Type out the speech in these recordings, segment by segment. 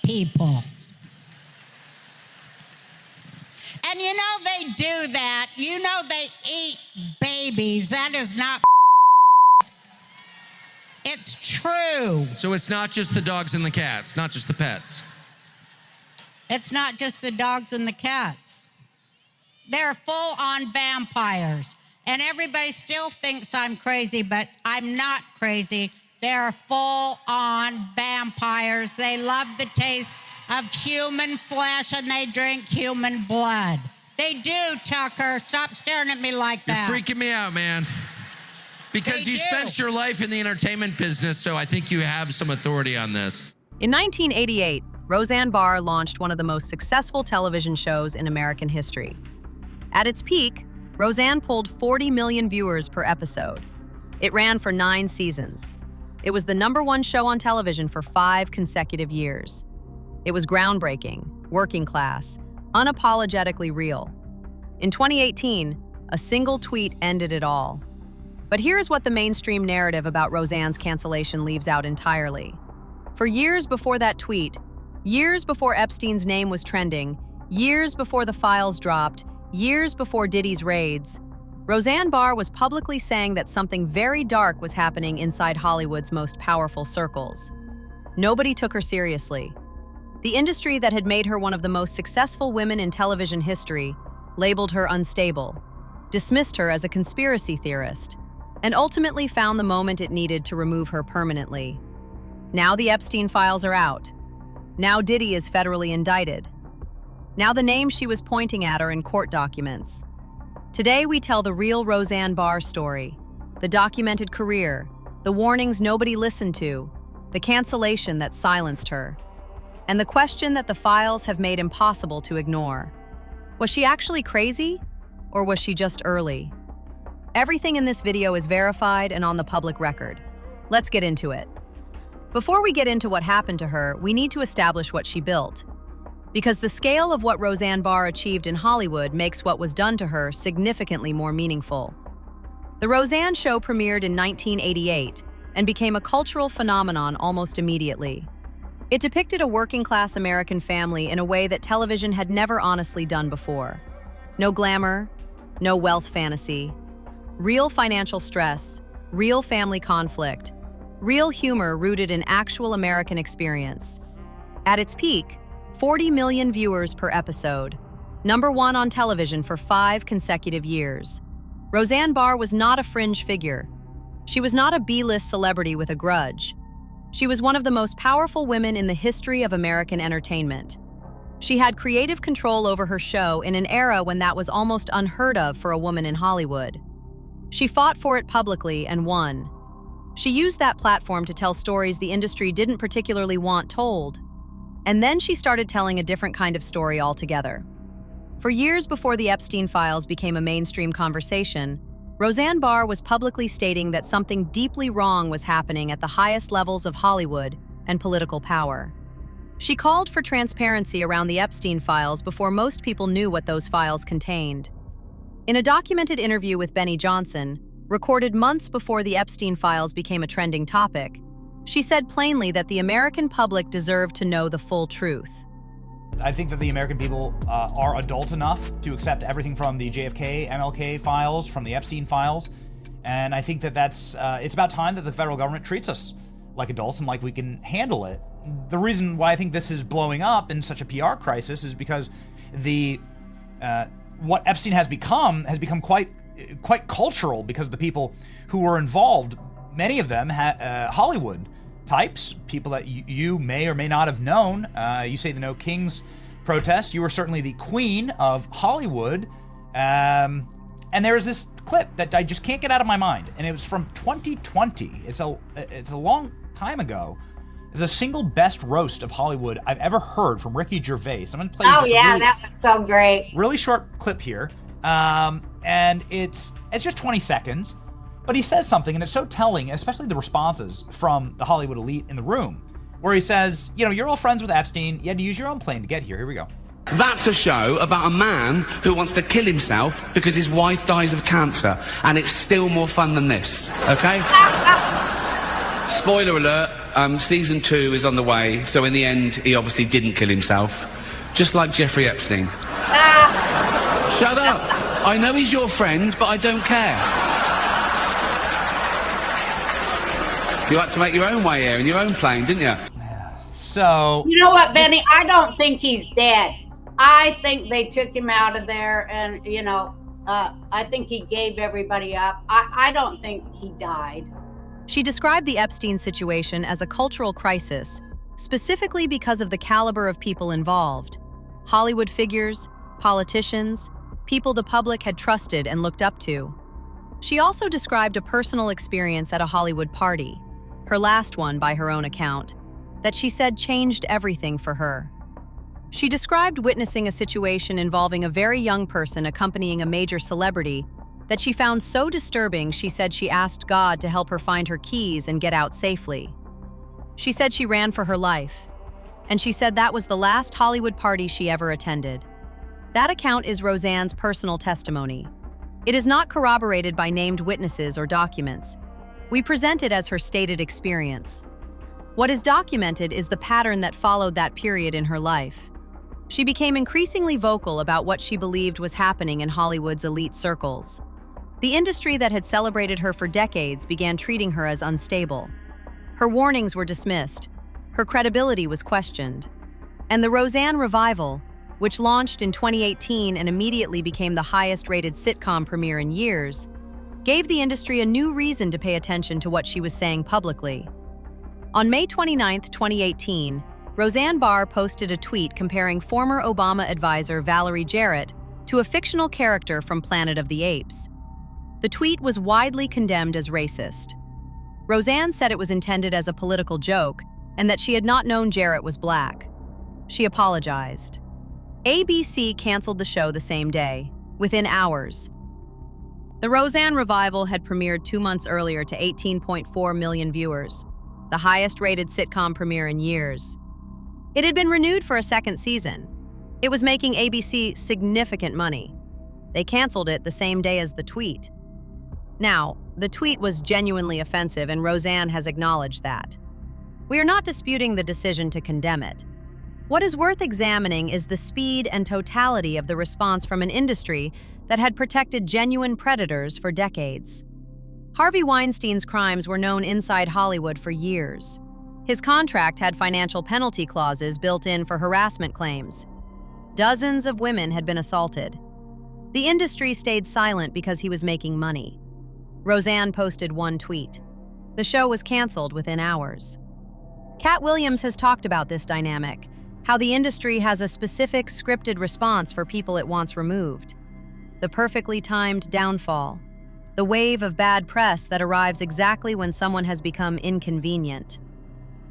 people. And you know they do that. You know they eat babies. That is not It's true. So it's not just the dogs and the cats, not just the pets. It's not just the dogs and the cats. They're full-on vampires. And everybody still thinks I'm crazy, but I'm not crazy. They're full-on vampires. They love the taste of human flesh and they drink human blood. They do, Tucker. Stop staring at me like that. You're freaking me out, man. Because you spent your life in the entertainment business, so I think you have some authority on this. In 1988, Roseanne Barr launched one of the most successful television shows in American history. At its peak, Roseanne pulled 40 million viewers per episode. It ran for 9 seasons. It was the #1 show on television for 5 consecutive years. It was groundbreaking, working class, unapologetically real. In 2018, a single tweet ended it all. But here's what the mainstream narrative about Roseanne's cancellation leaves out entirely. For years before that tweet, years before Epstein's name was trending, years before the files dropped, years before Diddy's raids, Roseanne Barr was publicly saying that something very dark was happening inside Hollywood's most powerful circles. Nobody took her seriously. The industry that had made her one of the most successful women in television history labeled her unstable, dismissed her as a conspiracy theorist, and ultimately found the moment it needed to remove her permanently. Now the Epstein Files are out. Now Diddy is federally indicted. Now the names she was pointing at are in court documents. Today we tell the real Roseanne Barr story, the documented career, the warnings nobody listened to, the cancellation that silenced her, and the question that the files have made impossible to ignore. Was she actually crazy, or was she just early? Everything in this video is verified and on the public record. Let's get into it. Before we get into what happened to her, we need to establish what she built. Because the scale of what Roseanne Barr achieved in Hollywood makes what was done to her significantly more meaningful. The Roseanne Show premiered in 1988 and became a cultural phenomenon almost immediately. It depicted a working-class American family in a way that television had never honestly done before. No glamour, no wealth fantasy, real financial stress, real family conflict, real humor rooted in actual American experience. At its peak, 40 million viewers per episode, #1 on television for 5 consecutive years. Roseanne Barr was not a fringe figure. She was not a B-list celebrity with a grudge. She was one of the most powerful women in the history of American entertainment. She had creative control over her show in an era when that was almost unheard of for a woman in Hollywood. She fought for it publicly and won. She used that platform to tell stories the industry didn't particularly want told. And then she started telling a different kind of story altogether. For years before the Epstein Files became a mainstream conversation, Roseanne Barr was publicly stating that something deeply wrong was happening at the highest levels of Hollywood and political power. She called for transparency around the Epstein Files before most people knew what those files contained. In a documented interview with Benny Johnson, recorded months before the Epstein Files became a trending topic, she said plainly that the American public deserved to know the full truth. I think that the American people are adult enough to accept everything from the JFK, MLK files, from the Epstein files, and I think that it's about time that the federal government treats us like adults and like we can handle it. The reason why I think this is blowing up in such a PR crisis is because what Epstein has become quite cultural, because the people who were involved, many of them Hollywood types, people that you may or may not have known. You say the No Kings protest, you were certainly the queen of Hollywood. And there's this clip that I just can't get out of my mind, and it was from 2020. It's a long time ago. It's the single best roast of Hollywood I've ever heard from Ricky Gervais. I'm gonna play that was so great. Really short clip here, and it's just 20 seconds. But he says something, and it's so telling, especially the responses from the Hollywood elite in the room, where he says, you know, you're all friends with Epstein. You had to use your own plane to get here. Here we go. That's a show about a man who wants to kill himself because his wife dies of cancer, and it's still more fun than this, okay? Spoiler alert, Season 2 is on the way, so in the end, he obviously didn't kill himself. Just like Jeffrey Epstein. Shut up! I know he's your friend, but I don't care. You had to make your own way here in your own plane, didn't you? So... You know what, Benny? I don't think he's dead. I think they took him out of there and, I think he gave everybody up. I don't think he died. She described the Epstein situation as a cultural crisis, specifically because of the caliber of people involved. Hollywood figures, politicians, people the public had trusted and looked up to. She also described a personal experience at a Hollywood party, her last one by her own account, that she said changed everything for her. She described witnessing a situation involving a very young person accompanying a major celebrity that she found so disturbing she said she asked God to help her find her keys and get out safely. She said she ran for her life, and she said that was the last Hollywood party she ever attended. That account is Roseanne's personal testimony. It is not corroborated by named witnesses or documents. We present it as her stated experience. What is documented is the pattern that followed that period in her life. She became increasingly vocal about what she believed was happening in Hollywood's elite circles. The industry that had celebrated her for decades began treating her as unstable. Her warnings were dismissed. Her credibility was questioned. And the Roseanne revival, which launched in 2018 and immediately became the highest-rated sitcom premiere in years, gave the industry a new reason to pay attention to what she was saying publicly. On May 29, 2018, Roseanne Barr posted a tweet comparing former Obama advisor Valerie Jarrett to a fictional character from Planet of the Apes. The tweet was widely condemned as racist. Roseanne said it was intended as a political joke and that she had not known Jarrett was black. She apologized. ABC canceled the show the same day, within hours. The Roseanne revival had premiered 2 months earlier to 18.4 million viewers, the highest-rated sitcom premiere in years. It had been renewed for a second season. It was making ABC significant money. They canceled it the same day as the tweet. Now, the tweet was genuinely offensive, and Roseanne has acknowledged that. We are not disputing the decision to condemn it. What is worth examining is the speed and totality of the response from an industry that had protected genuine predators for decades. Harvey Weinstein's crimes were known inside Hollywood for years. His contract had financial penalty clauses built in for harassment claims. Dozens of women had been assaulted. The industry stayed silent because he was making money. Roseanne posted one tweet. The show was canceled within hours. Cat Williams has talked about this dynamic, how the industry has a specific scripted response for people it wants removed. The perfectly timed downfall. The wave of bad press that arrives exactly when someone has become inconvenient.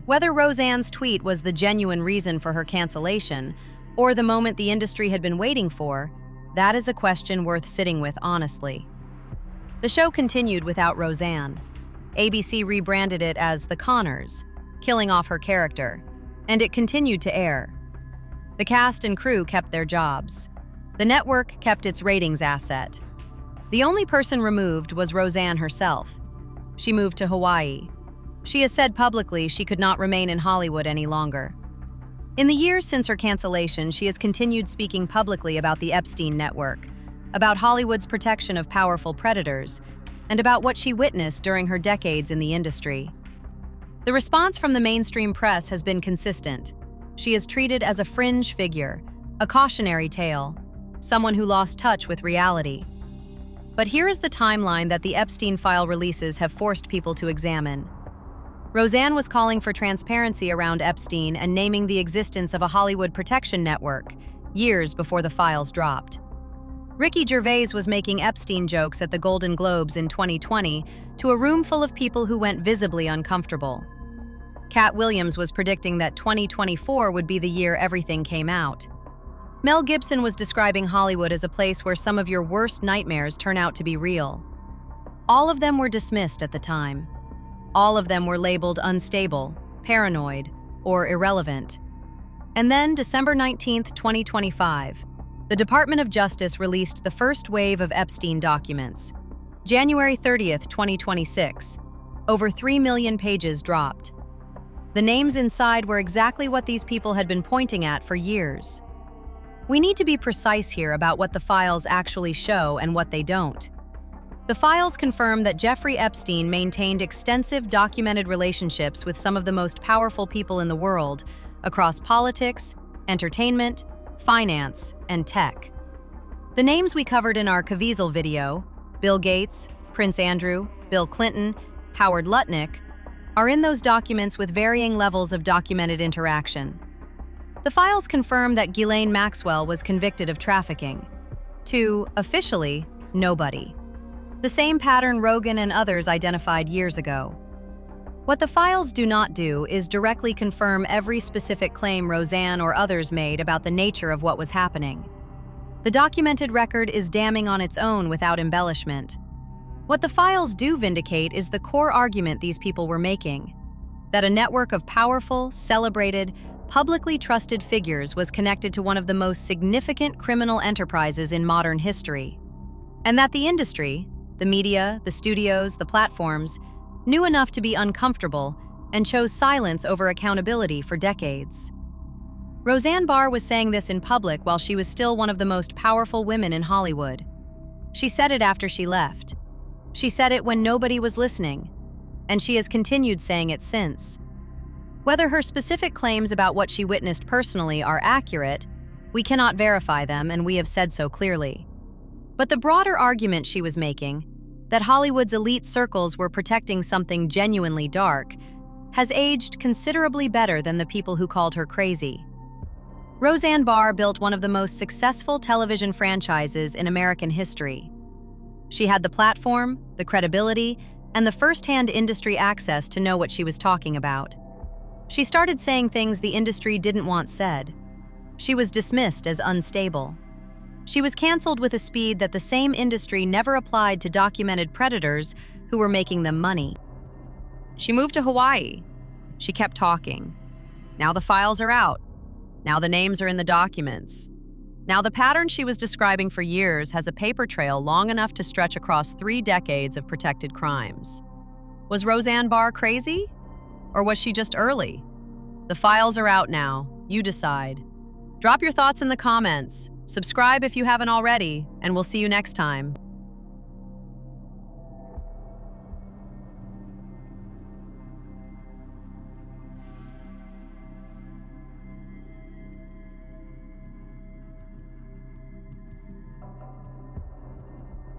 Whether Roseanne's tweet was the genuine reason for her cancellation, or the moment the industry had been waiting for, that is a question worth sitting with honestly. The show continued without Roseanne. ABC rebranded it as The Connors, killing off her character, and it continued to air. The cast and crew kept their jobs. The network kept its ratings asset. The only person removed was Roseanne herself. She moved to Hawaii. She has said publicly she could not remain in Hollywood any longer. In the years since her cancellation, she has continued speaking publicly about the Epstein network, about Hollywood's protection of powerful predators, and about what she witnessed during her decades in the industry. The response from the mainstream press has been consistent. She is treated as a fringe figure, a cautionary tale, someone who lost touch with reality. But here is the timeline that the Epstein File releases have forced people to examine. Roseanne was calling for transparency around Epstein and naming the existence of a Hollywood protection network, years before the files dropped. Ricky Gervais was making Epstein jokes at the Golden Globes in 2020 to a room full of people who went visibly uncomfortable. Cat Williams was predicting that 2024 would be the year everything came out. Mel Gibson was describing Hollywood as a place where some of your worst nightmares turn out to be real. All of them were dismissed at the time. All of them were labeled unstable, paranoid, or irrelevant. And then, December 19, 2025, the Department of Justice released the first wave of Epstein documents. January 30, 2026, over 3 million pages dropped. The names inside were exactly what these people had been pointing at for years. We need to be precise here about what the files actually show and what they don't. The files confirm that Jeffrey Epstein maintained extensive documented relationships with some of the most powerful people in the world across politics, entertainment, finance, and tech. The names we covered in our Caviezel video, Bill Gates, Prince Andrew, Bill Clinton, Howard Lutnick, are in those documents with varying levels of documented interaction. The files confirm that Ghislaine Maxwell was convicted of trafficking to, officially, nobody. The same pattern Rogan and others identified years ago. What the files do not do is directly confirm every specific claim Roseanne or others made about the nature of what was happening. The documented record is damning on its own without embellishment. What the files do vindicate is the core argument these people were making, that a network of powerful, celebrated, publicly trusted figures was connected to one of the most significant criminal enterprises in modern history, and that the industry, the media, the studios, the platforms, knew enough to be uncomfortable and chose silence over accountability for decades. Roseanne Barr was saying this in public while she was still one of the most powerful women in Hollywood. She said it after she left. She said it when nobody was listening, and she has continued saying it since. Whether her specific claims about what she witnessed personally are accurate, we cannot verify them, and we have said so clearly. But the broader argument she was making, that Hollywood's elite circles were protecting something genuinely dark, has aged considerably better than the people who called her crazy. Roseanne Barr built one of the most successful television franchises in American history. She had the platform, the credibility, and the first-hand industry access to know what she was talking about. She started saying things the industry didn't want said. She was dismissed as unstable. She was canceled with a speed that the same industry never applied to documented predators who were making them money. She moved to Hawaii. She kept talking. Now the files are out. Now the names are in the documents. Now the pattern she was describing for years has a paper trail long enough to stretch across 3 decades of protected crimes. Was Roseanne Barr crazy? Or was she just early? The files are out now. You decide. Drop your thoughts in the comments. Subscribe if you haven't already, and we'll see you next time.